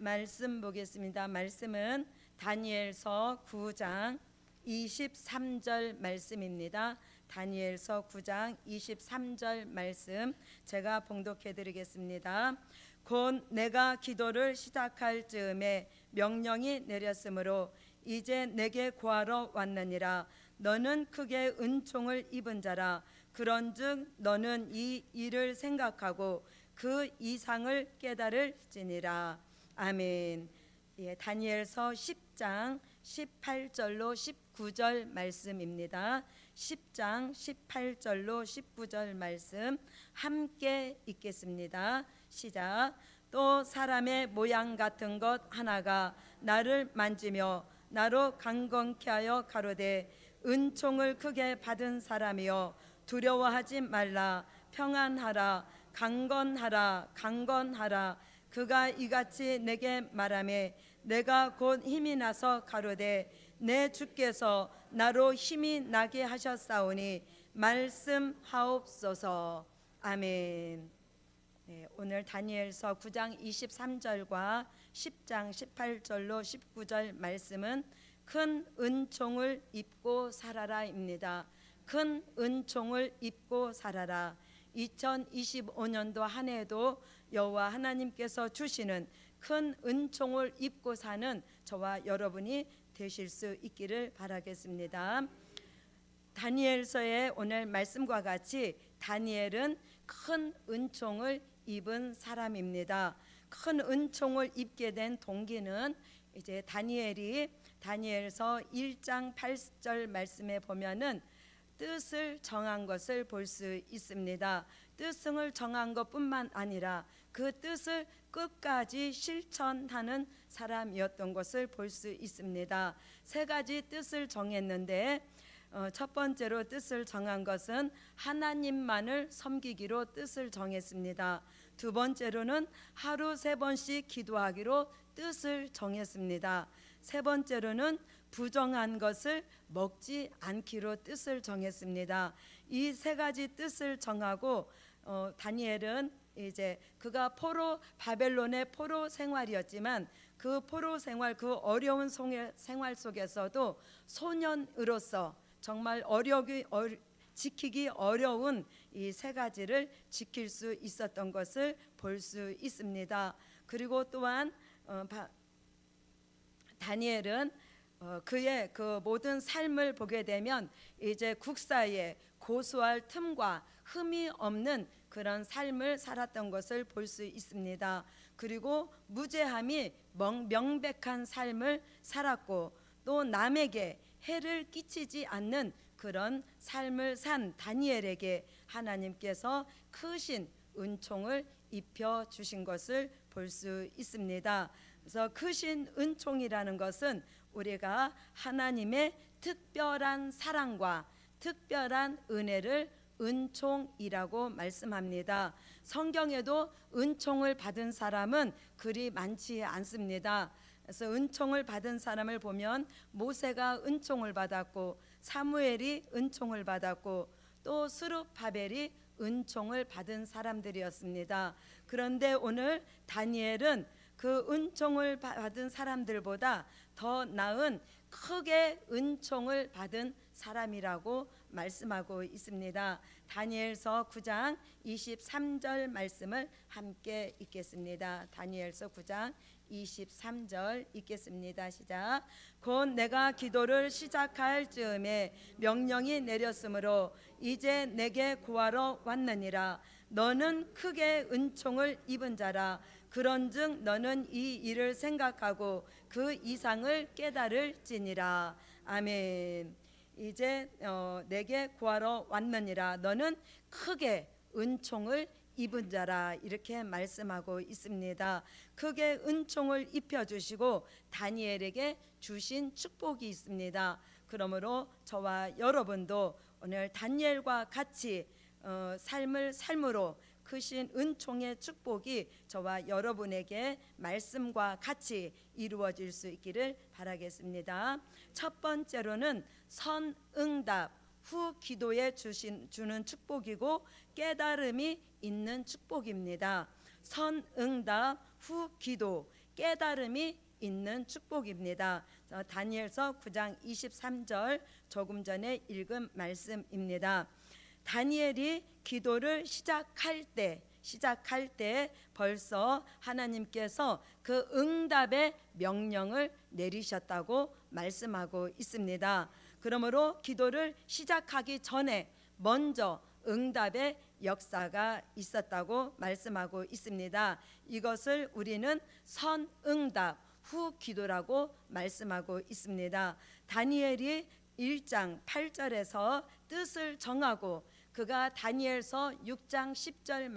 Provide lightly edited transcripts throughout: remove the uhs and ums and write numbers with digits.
말씀 보겠습니다. 말씀은 다니엘서 9장 23절 말씀입니다. 다니엘서 9장 23절 말씀 제가 봉독해 드리겠습니다. 곧 내가 기도를 시작할 즈음에 명령이 내렸으므로 이제 내게 구하러 왔느니라. 너는 크게 은총을 입은 자라. 그런즉 너는 이 일을 생각하고 그 이상을 깨달을지니라. 아멘. 예, 다니엘서 10장 18절로 19절 말씀입니다. 10장 18절로 19절 말씀 함께 읽겠습니다. 시작. 또 사람의 모양 같은 것 하나가 나를 만지며 나로 강건케 하여 가로되 은총을 크게 받은 사람이여 두려워하지 말라. 평안하라. 강건하라. 강건하라. 그가 이같이 내게 말하매 내가 곧 힘이 나서 가로되 내 주께서 나로 힘이 나게 하셨사오니 말씀하옵소서. 아멘. 네, 오늘 다니엘서 9장 23절과 10장 18절로 19절 말씀은 큰 은총을 입고 살아라입니다. 큰 은총을 입고 살아라. 2025년도 한 해도 여호와 하나님께서 주시는 큰 은총을 입고 사는 저와 여러분이 되실 수 있기를 바라겠습니다. 다니엘서의 오늘 말씀과 같이 다니엘은 큰 은총을 입은 사람입니다. 큰 은총을 입게 된 동기는 이제 다니엘서 1장 8절 말씀에 보면은 뜻을 정한 것을 볼 수 있습니다. 뜻을 정한 것뿐만 아니라 그 뜻을 끝까지 실천하는 사람이었던 것을 볼 수 있습니다. 세 가지 뜻을 정했는데 첫 번째로 뜻을 정한 것은 하나님만을 섬기기로 뜻을 정했습니다. 두 번째로는 하루 3번씩 기도하기로 뜻을 정했습니다. 세 번째로는 부정한 것을 먹지 않기로 뜻을 정했습니다. 이 세 가지 뜻을 정하고 다니엘은 이제 그가 바벨론의 포로 생활이었지만 그 포로 생활, 그 어려운 생활 속에서도 소년으로서 정말 지키기 어려운 이 세 가지를 지킬 수 있었던 것을 볼 수 있습니다. 그리고 또한 다니엘은 그의 그 모든 삶을 보게 되면 이제 국사에 고수할 틈과 흠이 없는 그런 삶을 살았던 것을 볼 수 있습니다. 그리고 무죄함이 명백한 삶을 살았고 또 남에게 해를 끼치지 않는 그런 삶을 산 다니엘에게 하나님께서 크신 은총을 입혀 주신 것을 볼 수 있습니다. 그래서 크신 은총이라는 것은 우리가 하나님의 특별한 사랑과 특별한 은혜를 은총이라고 말씀합니다. 성경에도 은총을 받은 사람은 그리 많지 않습니다. 그래서 은총을 받은 사람을 보면 모세가 은총을 받았고 사무엘이 은총을 받았고 또 스룹바벨이 은총을 받은 사람들이었습니다. 그런데 오늘 다니엘은 그 은총을 받은 사람들보다 더 나은 크게 은총을 받은 사람이라고 말씀하고 있습니다. 다니엘서 9장 23절 말씀을 함께 읽겠습니다. 다니엘서 9장 23절 읽겠습니다. 시작. 곧 내가 기도를 시작할 즈음에 명령이 내렸으므로 이제 내게 구하러 왔느니라. 너는 크게 은총을 입은 자라. 그런즉 너는 이 일을 생각하고 그 이상을 깨달을지니라. 아멘. 이제 내게 구하러 왔느니라. 너는 크게 은총을 입은 자라 이렇게 말씀하고 있습니다. 크게 은총을 입혀주시고 다니엘에게 주신 축복이 있습니다. 그러므로 저와 여러분도 오늘 다니엘과 같이 삶을 삶으로 크신 은총의 축복이 저와 여러분에게 말씀과 같이 이루어질 수 있기를 바라겠습니다. 첫 번째로는 선응답 후 기도에 주는 축복이고 깨달음이 있는 축복입니다. 선응답 후 기도 깨달음이 있는 축복입니다. 다니엘서 9장 23절 조금 전에 읽은 말씀입니다. 다니엘이 기도를 시작할 때 벌써 하나님께서 그 응답의 명령을 내리셨다고 말씀하고 있습니다. 그러므로 기도를 시작하기 전에 먼저 응답의 역사가 있었다고 말씀하고 있습니다. 이것을 우리는 선응답 후 기도라고 말씀하고 있습니다. 다니엘이 1장 8절에서 뜻을 정하고 그가 다니엘서 6장 10절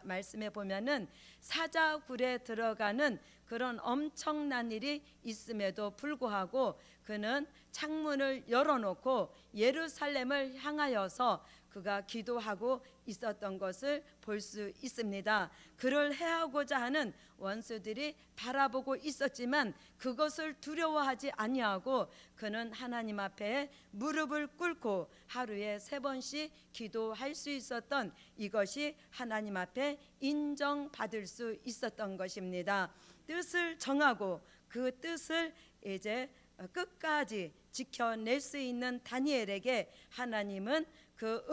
말씀에 보면은 사자굴에 들어가는 그런 엄청난 일이 있음에도 불구하고 그는 창문을 열어놓고 예루살렘을 향하여서 그가 기도하고 있었던 것을 볼 수 있습니다. 그를 해하고자 하는 원수들이 바라보고 있었지만 그것을 두려워하지 아니하고 그는 하나님 앞에 무릎을 꿇고 하루에 3번씩 기도할 수 있었던 이것이 하나님 앞에 인정받을 수 있었던 것입니다. 뜻을 정하고 그 뜻을 이제 끝까지 지켜낼 수 있는 다니엘에게 하나님은 그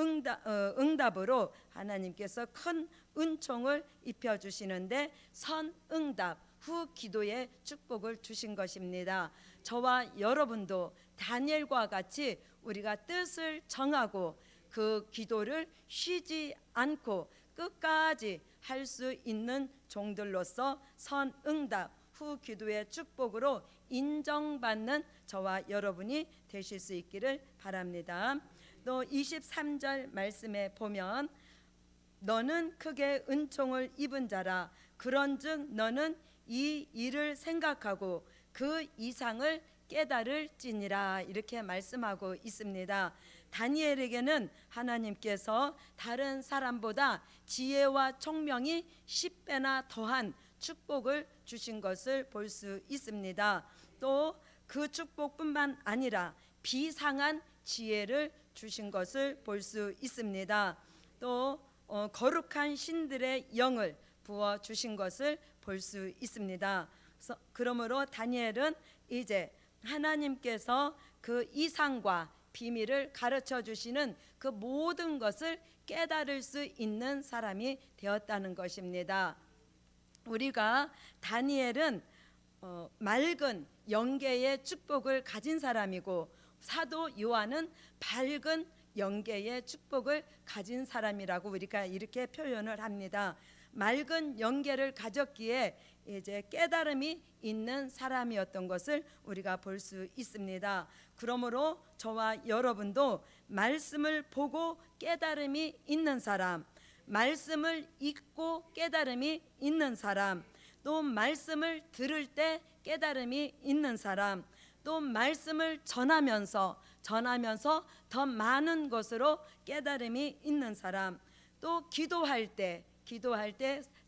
응답으로 하나님께서 큰 은총을 입혀주시는데 선응답 후 기도의 축복을 주신 것입니다. 저와 여러분도 다니엘과 같이 우리가 뜻을 정하고 그 기도를 쉬지 않고 끝까지 할 수 있는 종들로서 선응답 후 기도의 축복으로 인정받는 저와 여러분이 되실 수 있기를 바랍니다. 또 23절 말씀에 보면 너는 크게 은총을 입은 자라 그런즉 너는 이 일을 생각하고 그 이상을 깨달을지니라 이렇게 말씀하고 있습니다. 다니엘에게는 하나님께서 다른 사람보다 지혜와 총명이 10배나 더한 축복을 주신 것을 볼 수 있습니다. 또 그 축복뿐만 아니라 비상한 지혜를 주신 것을 볼 수 있습니다. 또 거룩한 신들의 영을 부어 주신 것을 볼 수 있습니다. 그러므로 다니엘은 이제 하나님께서 그 이상과 비밀을 가르쳐 주시는 그 모든 것을 깨달을 수 있는 사람이 되었다는 것입니다. 우리가 다니엘은 맑은 영계의 축복을 가진 사람이고 사도 요한은 밝은 영계의 축복을 가진 사람이라고 우리가 이렇게 표현을 합니다. 맑은 영계를 가졌기에 이제 깨달음이 있는 사람이었던 것을 우리가 볼 수 있습니다. 그러므로 저와 여러분도 말씀을 보고 깨달음이 있는 사람, 말씀을 읽고 깨달음이 있는 사람, 또 말씀을 들을 때 깨달음이 있는 사람, 또 말씀을 전하면서 더 많은 것으로 깨달음이 있는 사람, 또 기도할 때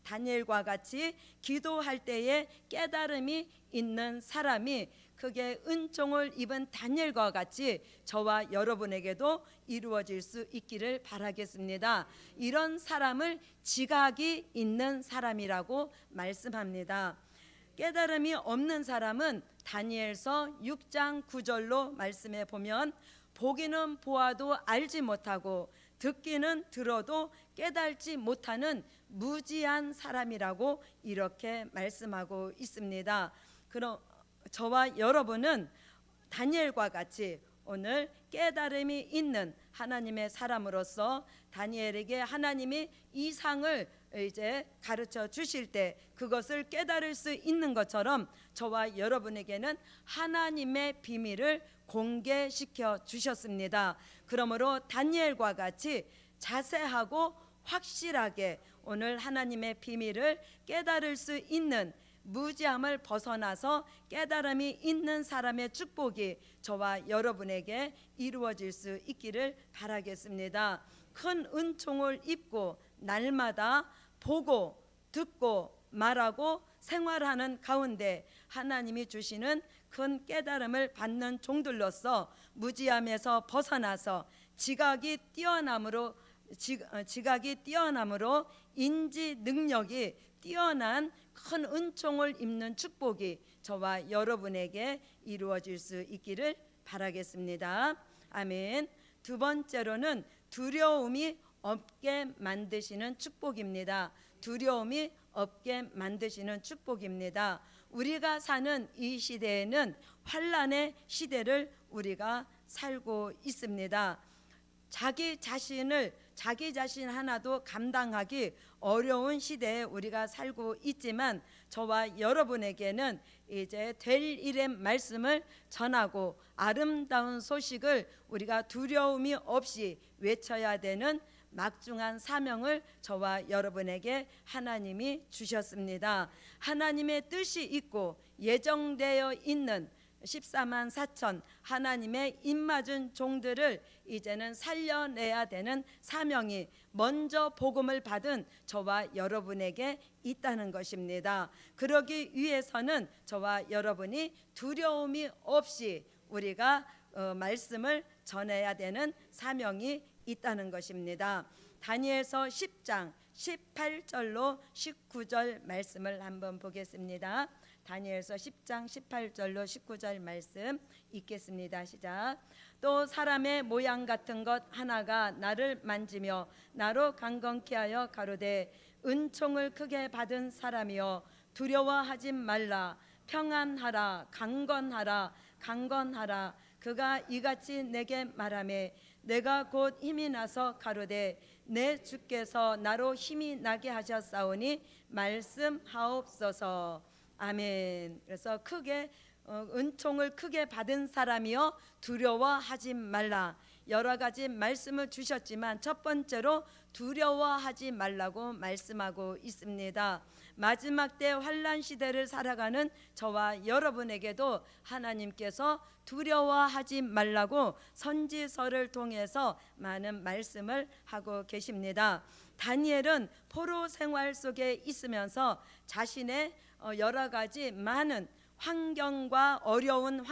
다니엘과 같이 기도할 때에 깨달음이 있는 사람이 크게 은총을 입은 다니엘과 같이 저와 여러분에게도 이루어질 수 있기를 바라겠습니다. 이런 사람을 지각이 있는 사람이라고 말씀합니다. 깨달음이 없는 사람은 다니엘서 6장 9절로 말씀해 보면 보기는 보아도 알지 못하고 듣기는 들어도 깨달지 못하는 무지한 사람이라고 이렇게 말씀하고 있습니다. 그럼 저와 여러분은 다니엘과 같이 오늘 깨달음이 있는 하나님의 사람으로서 다니엘에게 하나님이 이상을 이제 가르쳐 주실 때 그것을 깨달을 수 있는 것처럼 저와 여러분에게는 하나님의 비밀을 공개시켜 주셨습니다. 그러므로 다니엘과 같이 자세하고 확실하게 오늘 하나님의 비밀을 깨달을 수 있는 무지함을 벗어나서 깨달음이 있는 사람의 축복이 저와 여러분에게 이루어질 수 있기를 바라겠습니다. 큰 은총을 입고 날마다 보고 듣고 말하고 생활하는 가운데 하나님이 주시는 큰 깨달음을 받는 종들로서 무지함에서 벗어나서 지각이 뛰어남으로 지각이 뛰어남으로 인지 능력이 뛰어난 큰 은총을 입는 축복이 저와 여러분에게 이루어질 수 있기를 바라겠습니다. 아멘. 두 번째로는 두려움이 없게 만드시는 축복입니다. 두려움이 없게 만드시는 축복입니다. 우리가 사는 이 시대에는 환난의 시대를 우리가 살고 있습니다. 자기 자신 하나도 감당하기 어려운 시대에 우리가 살고 있지만 저와 여러분에게는 이제 될 일의 말씀을 전하고 아름다운 소식을 우리가 두려움이 없이 외쳐야 되는 막중한 사명을 저와 여러분에게 하나님이 주셨습니다. 하나님의 뜻이 있고 예정되어 있는 14만 4천 하나님의 입맞은 종들을 이제는 살려내야 되는 사명이 먼저 복음을 받은 저와 여러분에게 있다는 것입니다. 그러기 위해서는 저와 여러분이 두려움이 없이 우리가 말씀을 전해야 되는 사명이 있다는 것입니다. 다니엘서 10장 18절로 19절 말씀을 한번 보겠습니다. 다니엘서 10장 18절로 19절 말씀 읽겠습니다. 시작. 또 사람의 모양 같은 것 하나가 나를 만지며 나로 강건케 하여 가로되 은총을 크게 받은 사람이여 두려워하지 말라. 평안하라. 강건하라. 강건하라. 그가 이같이 내게 말하매 내가 곧 힘이 나서 가로되 내 주께서 나로 힘이 나게 하셨사오니 말씀하옵소서. 아멘. 그래서 크게 은총을 크게 받은 사람이여 두려워하지 말라. 여러 가지 말씀을 주셨지만 첫 번째로 두려워하지 말라고 말씀하고 있습니다. 마지막 때 환난 시대를 살아가는 저와 여러분에게도 하나님께서 두려워하지 말라고 선지서를 통해서 많은 말씀을 하고 계십니다. 다니엘은 포로 생활 속에 있으면서 자신의 여러 가지 많은 환경과 어려운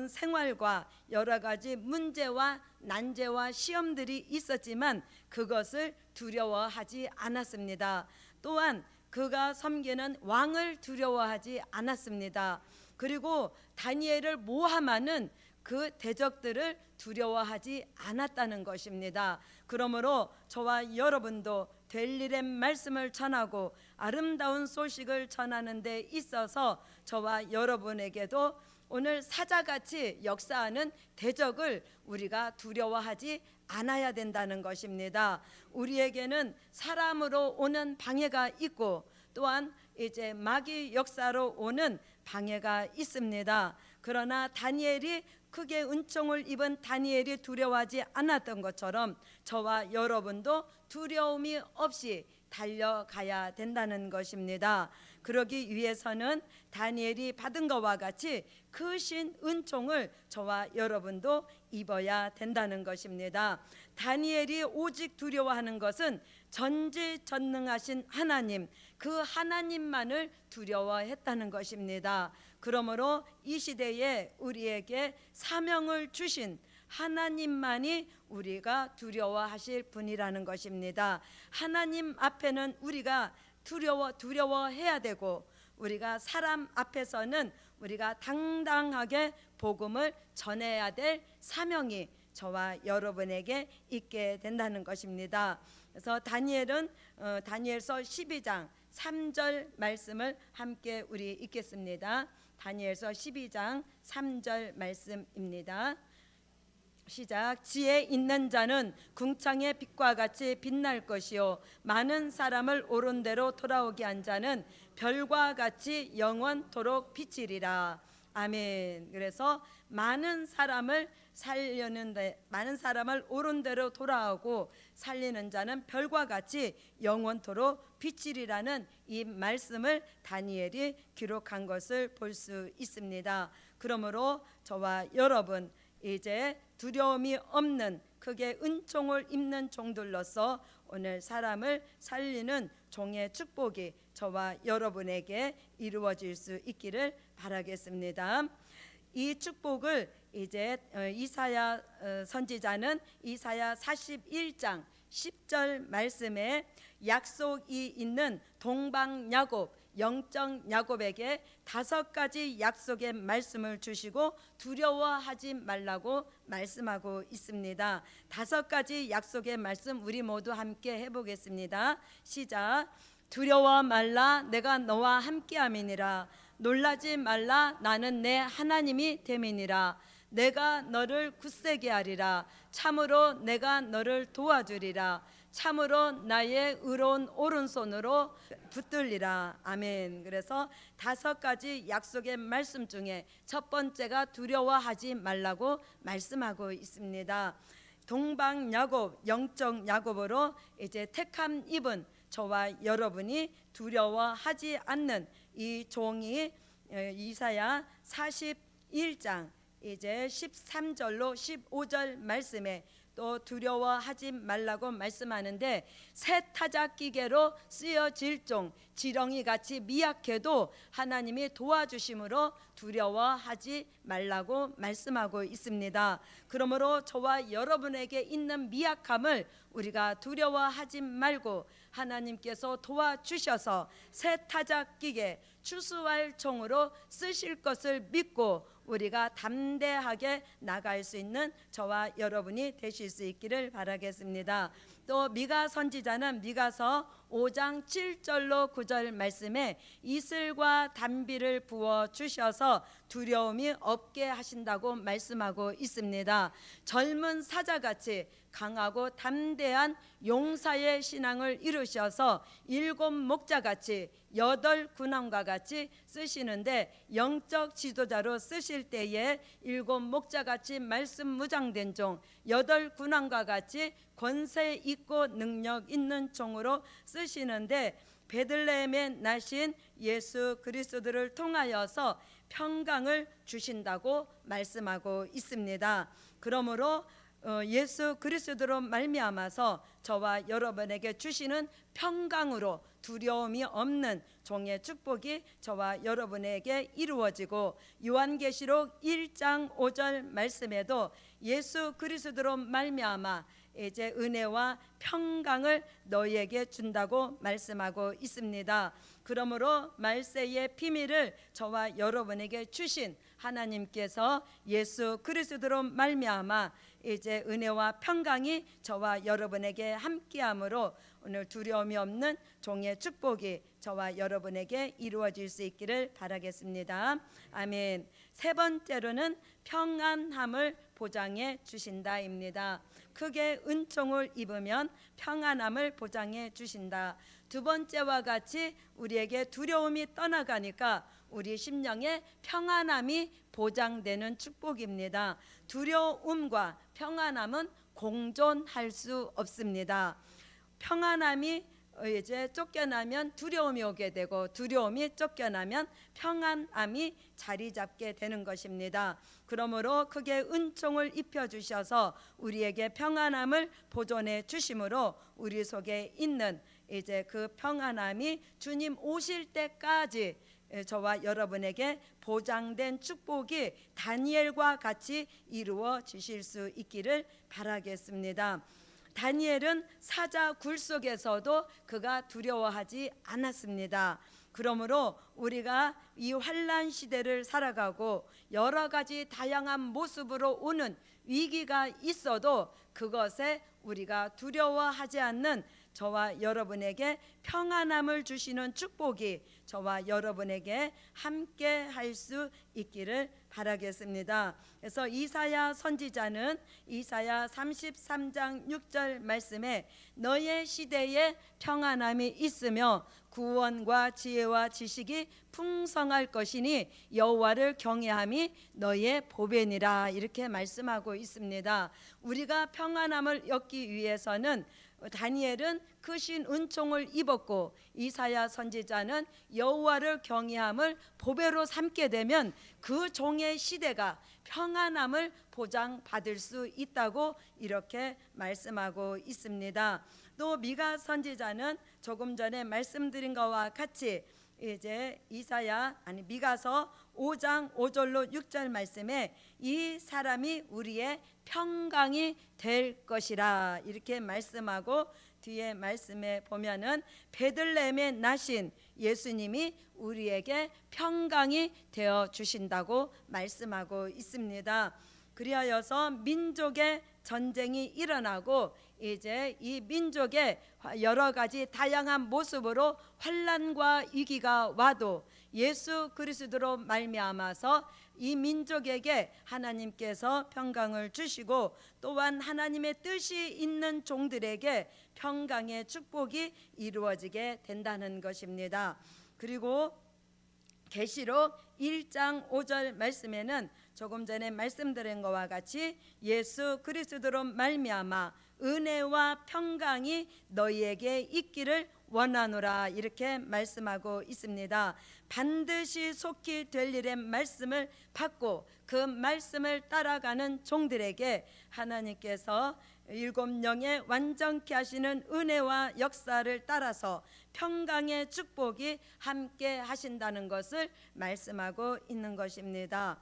생활과 여러 가지 문제와 난제와 시험들이 있었지만 그것을 두려워하지 않았습니다. 또한 그가 섬기는 왕을 두려워하지 않았습니다. 그리고 다니엘을 모함하는 그 대적들을 두려워하지 않았다는 것입니다. 그러므로 저와 여러분도 될 일의 말씀을 전하고 아름다운 소식을 전하는 데 있어서 저와 여러분에게도 오늘 사자같이 역사하는 대적을 우리가 두려워하지 않아야 된다는 것입니다. 우리에게는 사람으로 오는 방해가 있고 또한 이제 마귀 역사로 오는 방해가 있습니다. 그러나 다니엘이 크게 은총을 입은 다니엘이 두려워하지 않았던 것처럼 저와 여러분도 두려움이 없이 달려가야 된다는 것입니다. 그러기 위해서는 다니엘이 받은 것과 같이 크신 은총을 저와 여러분도 입어야 된다는 것입니다. 다니엘이 오직 두려워하는 것은 전지전능하신 하나님, 그 하나님만을 두려워했다는 것입니다. 그러므로 이 시대에 우리에게 사명을 주신 하나님만이 우리가 두려워하실 분이라는 것입니다. 하나님 앞에는 우리가 두려워해야 되고 우리가 사람 앞에서는 우리가 당당하게 복음을 전해야 될 사명이 저와 여러분에게 있게 된다는 것입니다. 그래서 다니엘은 다니엘서 12장 3절 말씀을 함께 우리 읽겠습니다. 다니엘서 12장 3절 말씀입니다. 시작. 지혜 있는 자는 궁창의 빛과 같이 빛날 것이요 많은 사람을 옳은 대로 돌아오게 한 자는 별과 같이 영원토록 비치리라. 아멘. 그래서 많은 사람을 많은 사람을 옳은 대로 돌아오고 살리는 자는 별과 같이 영원토록 비치리라는 이 말씀을 다니엘이 기록한 것을 볼 수 있습니다. 그러므로 저와 여러분 이제 두려움이 없는 크게 은총을 입는 종들로서 오늘 사람을 살리는 종의 축복이 저와 여러분에게 이루어질 수 있기를 바라겠습니다. 이 축복을 이제 이사야 선지자는 이사야 41장 10절 말씀에 약속이 있는 동방 야곱, 영적 야곱에게 5가지 약속의 말씀을 주시고 두려워하지 말라고 말씀하고 있습니다. 5가지 약속의 말씀 우리 모두 함께 해보겠습니다. 시작. 두려워 말라, 내가 너와 함께함이니라. 놀라지 말라, 나는 내 하나님이 됨이니라. 내가 너를 굳세게 하리라. 참으로 내가 너를 도와주리라. 참으로 나의 의로운 오른손으로 붙들리라. 아멘. 그래서 5가지 약속의 말씀 중에 첫 번째가 두려워하지 말라고 말씀하고 있습니다. 동방 야곱, 영적 야곱으로 이제 택함 입은 저와 여러분이 두려워하지 않는 이 종이 이사야 41장 이제 13절로 15절 말씀에 또 두려워하지 말라고 말씀하는데, 새 타작기계로 쓰여질 종 지렁이 같이 미약해도 하나님이 도와주심으로 두려워하지 말라고 말씀하고 있습니다. 그러므로 저와 여러분에게 있는 미약함을 우리가 두려워하지 말고 하나님께서 도와주셔서 새 타작기계 추수할 종으로 쓰실 것을 믿고 우리가 담대하게 나갈 수 있는 저와 여러분이 되실 수 있기를 바라겠습니다. 또 미가 선지자는 미가서 5장 7절로 9절 말씀에 이슬과 단비를 부어 주셔서 두려움이 없게 하신다고 말씀하고 있습니다. 젊은 사자같이 강하고 담대한 용사의 신앙을 이루셔서 7 목자같이 8 군왕과 같이 쓰시는데, 영적 지도자로 쓰실 때에 7 목자같이 말씀 무장된 종, 8 군왕과 같이 권세 있고 능력 있는 종으로 쓰시는데, 베들레헴에 나신 예수 그리스도를 통하여서 평강을 주신다고 말씀하고 있습니다. 그러므로 예수 그리스도로 말미암아서 저와 여러분에게 주시는 평강으로 두려움이 없는 종의 축복이 저와 여러분에게 이루어지고, 요한계시록 1장 5절 말씀에도 예수 그리스도로 말미암아 이제 은혜와 평강을 너희에게 준다고 말씀하고 있습니다. 그러므로 말세의 비밀을 저와 여러분에게 주신 하나님께서 예수 그리스도로 말미암아 이제 은혜와 평강이 저와 여러분에게 함께함으로 오늘 두려움이 없는 종의 축복이 저와 여러분에게 이루어질 수 있기를 바라겠습니다. 아멘. 세 번째로는 평안함을 보장해 주신다입니다. 크게 은총을 입으면 평안함을 보장해 주신다. 두 번째와 같이 우리에게 두려움이 떠나가니까 우리 심령에 평안함이 보장되는 축복입니다. 두려움과 평안함은 공존할 수 없습니다. 평안함이 이제 쫓겨나면 두려움이 오게 되고, 두려움이 쫓겨나면 평안함이 자리 잡게 되는 것입니다. 그러므로 크게 은총을 입혀 주셔서 우리에게 평안함을 보존해 주심으로 우리 속에 있는 이제 그 평안함이 주님 오실 때까지 저와 여러분에게 보장된 축복이 다니엘과 같이 이루어지실 수 있기를 바라겠습니다. 다니엘은 사자 굴 속에서도 그가 두려워하지 않았습니다. 그러므로 우리가 이 환난 시대를 살아가고 여러 가지 다양한 모습으로 오는 위기가 있어도 그것에 우리가 두려워하지 않는 저와 여러분에게 평안함을 주시는 축복이 저와 여러분에게 함께 할 수 있기를 바라겠습니다. 그래서 이사야 선지자는 이사야 33장 6절 말씀에 너의 시대에 평안함이 있으며 구원과 지혜와 지식이 풍성할 것이니 여호와를 경외함이 너의 보배니라, 이렇게 말씀하고 있습니다. 우리가 평안함을 얻기 위해서는 다니엘은 크신 은총을 입었고, 이사야 선지자는 여호와를 경외함을 보배로 삼게 되면 그 종의 시대가 평안함을 보장받을 수 있다고 이렇게 말씀하고 있습니다. 또 미가 선지자는 조금 전에 말씀드린 것과 같이 이제 미가서 5장 5절로 6절 말씀에 이 사람이 우리의 평강이 될 것이라 이렇게 말씀하고, 뒤에 말씀에 보면은 베들레헴에 나신 예수님이 우리에게 평강이 되어 주신다고 말씀하고 있습니다. 그리하여서 민족의 전쟁이 일어나고 이제 이 민족의 여러 가지 다양한 모습으로 환난과 위기가 와도 예수 그리스도로 말미암아서 이 민족에게 하나님께서 평강을 주시고, 또한 하나님의 뜻이 있는 종들에게 평강의 축복이 이루어지게 된다는 것입니다. 그리고 계시록 1장 5절 말씀에는 조금 전에 말씀드린 것과 같이 예수 그리스도로 말미암아 은혜와 평강이 너희에게 있기를 원하노라 이렇게 말씀하고 있습니다. 반드시 속히 될 일의 말씀을 받고 그 말씀을 따라가는 종들에게 하나님께서 7영에 완전케 하시는 은혜와 역사를 따라서 평강의 축복이 함께 하신다는 것을 말씀하고 있는 것입니다.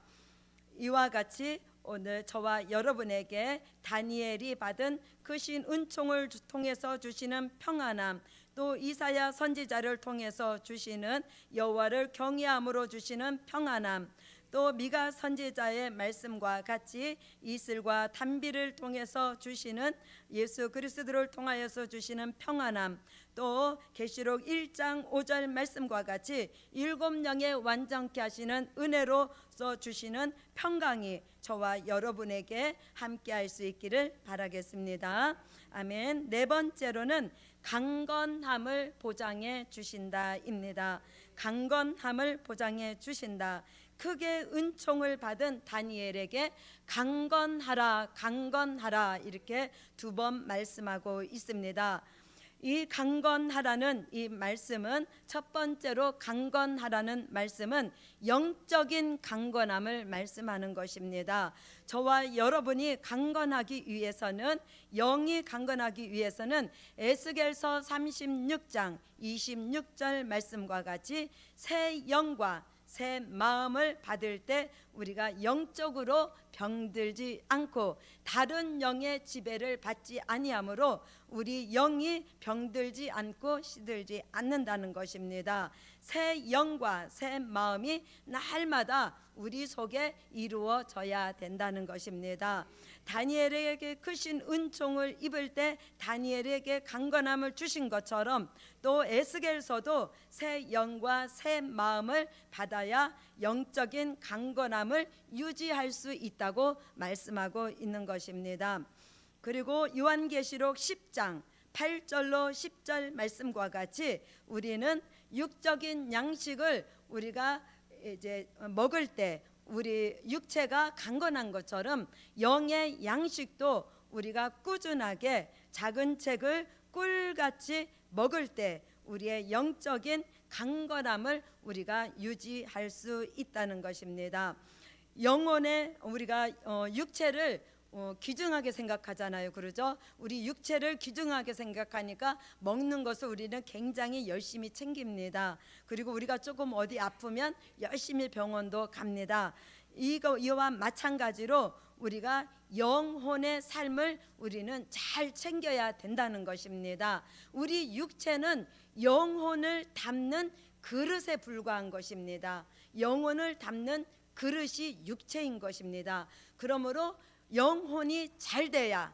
이와 같이 오늘 저와 여러분에게 다니엘이 받은 크신 은총을 통해서 주시는 평안함, 또 이사야 선지자를 통해서 주시는 여호와를 경외함으로 주시는 평안함, 또 미가 선지자의 말씀과 같이 이슬과 단비를 통해서 주시는 예수 그리스도를 통하여서 주시는 평안함, 또 계시록 1장 5절 말씀과 같이 7영에 완전케 하시는 은혜로서 주시는 평강이 저와 여러분에게 함께 할 수 있기를 바라겠습니다. 아멘. 네 번째로는 강건함을 보장해 주신다입니다. 강건함을 보장해 주신다. 크게 은총을 받은 다니엘에게 강건하라 강건하라 이렇게 2번 말씀하고 있습니다. 이 강건하라는 이 말씀은, 첫 번째로 강건하라는 말씀은 영적인 강건함을 말씀하는 것입니다. 저와 여러분이 강건하기 위해서는, 영이 강건하기 위해서는 에스겔서 36장 26절 말씀과 같이 새 영과 새 마음을 받을 때 우리가 영적으로 병들지 않고 다른 영의 지배를 받지 아니하므로 우리 영이 병들지 않고 시들지 않는다는 것입니다. 새 영과 새 마음이 날마다 우리 속에 이루어져야 된다는 것입니다. 다니엘에게 크신 은총을 입을 때 다니엘에게 강건함을 주신 것처럼, 또 에스겔서도 새 영과 새 마음을 받아야 영적인 강건함을 유지할 수 있다고 말씀하고 있는 것입니다. 그리고 요한계시록 10장 8절로 10절 말씀과 같이 우리는 육적인 양식을 우리가 이제 먹을 때 우리 육체가 강건한 것처럼 영의 양식도 우리가 꾸준하게 작은 책을 꿀같이 먹을 때 우리의 영적인 강건함을 우리가 유지할 수 있다는 것입니다. 영혼의 우리가 육체를 귀중하게 생각하잖아요. 그러죠? 우리 육체를 귀중하게 생각하니까 먹는 것을 우리는 굉장히 열심히 챙깁니다. 그리고 우리가 조금 어디 아프면 열심히 병원도 갑니다. 이와 마찬가지로 우리가 영혼의 삶을 우리는 잘 챙겨야 된다는 것입니다. 우리 육체는 영혼을 담는 그릇에 불과한 것입니다. 영혼을 담는 그릇이 육체인 것입니다. 그러므로 영혼이 잘 돼야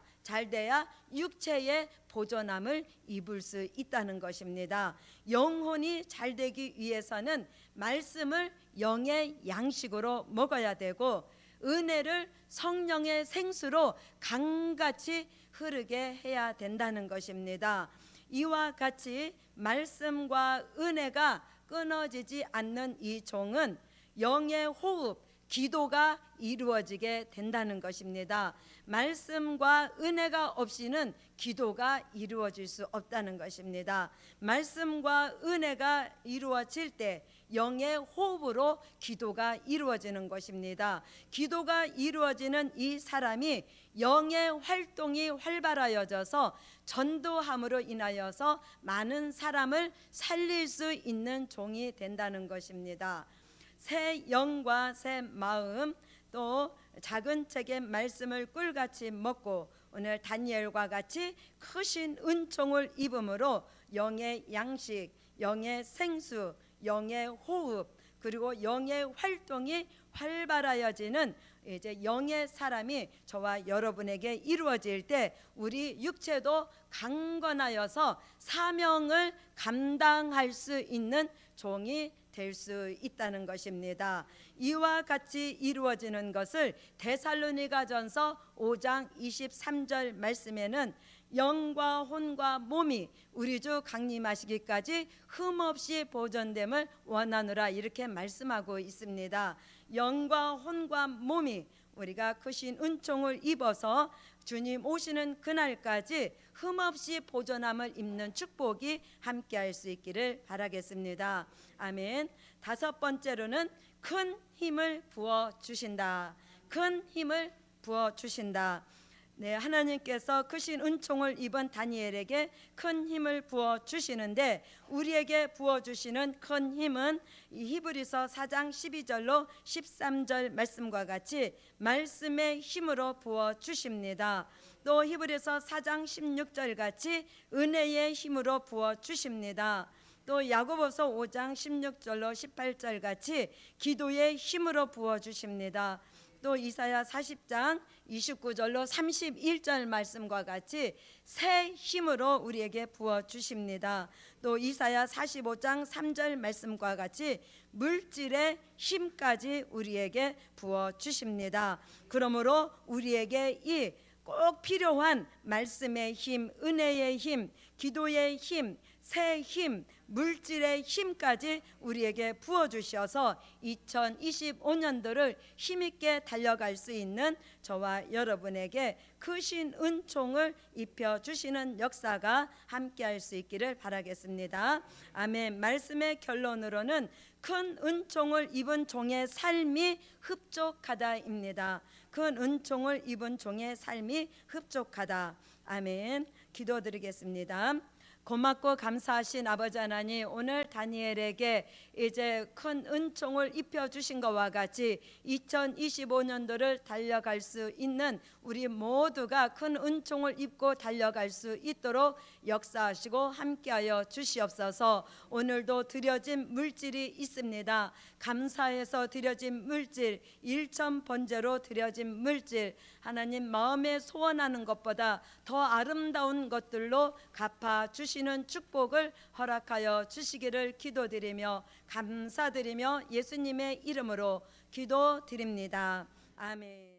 육체의 보존함을 입을 수 있다는 것입니다. 영혼이 잘 되기 위해서는 말씀을 영의 양식으로 먹어야 되고, 은혜를 성령의 생수로 강같이 흐르게 해야 된다는 것입니다. 이와 같이 말씀과 은혜가 끊어지지 않는 이 종은 영의 호흡, 기도가 이루어지게 된다는 것입니다. 말씀과 은혜가 없이는 기도가 이루어질 수 없다는 것입니다. 말씀과 은혜가 이루어질 때 영의 호흡으로 기도가 이루어지는 것입니다. 기도가 이루어지는 이 사람이 영의 활동이 활발하여져서 전도함으로 인하여서 많은 사람을 살릴 수 있는 종이 된다는 것입니다. 새 영과 새 마음, 또 작은 책의 말씀을 꿀같이 먹고 오늘 다니엘과 같이 크신 은총을 입음으로 영의 양식, 영의 생수, 영의 호흡, 그리고 영의 활동이 활발하여지는 이제 영의 사람이 저와 여러분에게 이루어질 때 우리 육체도 강건하여서 사명을 감당할 수 있는 종이 될 수 있다는 것입니다. 이와 같이 이루어지는 것을 데살로니가전서 5장 23절 말씀에는 영과 혼과 몸이 우리 주 강림하시기까지 흠없이 보존됨을 원하노라 이렇게 말씀하고 있습니다. 영과 혼과 몸이 우리가 크신 은총을 입어서 주님 오시는 그날까지 흠없이 보존함을 입는 축복이 함께할 수 있기를 바라겠습니다. 아멘. 다섯 번째로는 큰 힘을 부어 주신다. 큰 힘을 부어 주신다. 네, 하나님께서 크신 은총을 입은 다니엘에게 큰 힘을 부어 주시는데 우리에게 부어 주시는 큰 힘은 이 히브리서 4장 12절로 13절 말씀과 같이 말씀의 힘으로 부어 주십니다. 또 히브리서 4장 16절 같이 은혜의 힘으로 부어 주십니다. 또 야고보서 5장 16절로 18절 같이 기도의 힘으로 부어 주십니다. 또 이사야 40장 29절로 31절 말씀과 같이 새 힘으로 우리에게 부어 주십니다. 또 이사야 45장 3절 말씀과 같이 물질의 힘까지 우리에게 부어 주십니다. 그러므로 우리에게 이 꼭 필요한 말씀의 힘, 은혜의 힘, 기도의 힘, 새 힘, 물질의 힘까지 우리에게 부어주셔서 2025년도를 힘있게 달려갈 수 있는 저와 여러분에게 크신 은총을 입혀주시는 역사가 함께할 수 있기를 바라겠습니다. 아멘. 말씀의 결론으로는 큰 은총을 입은 종의 삶이 흡족하다입니다. 큰 은총을 입은 종의 삶이 흡족하다. 아멘. 기도드리겠습니다. 고맙고 감사하신 아버지 하나님, 오늘 다니엘에게 이제 큰 은총을 입혀주신 것과 같이 2025년도를 달려갈 수 있는 우리 모두가 큰 은총을 입고 달려갈 수 있도록 역사하시고 함께하여 주시옵소서. 오늘도 드려진 물질이 있습니다. 감사해서 드려진 물질, 일천번제로 드려진 물질, 하나님 마음에 소원하는 것보다 더 아름다운 것들로 갚아 주시는 축복을 허락하여 주시기를 기도드리며 감사드리며 예수님의 이름으로 기도드립니다. 아멘.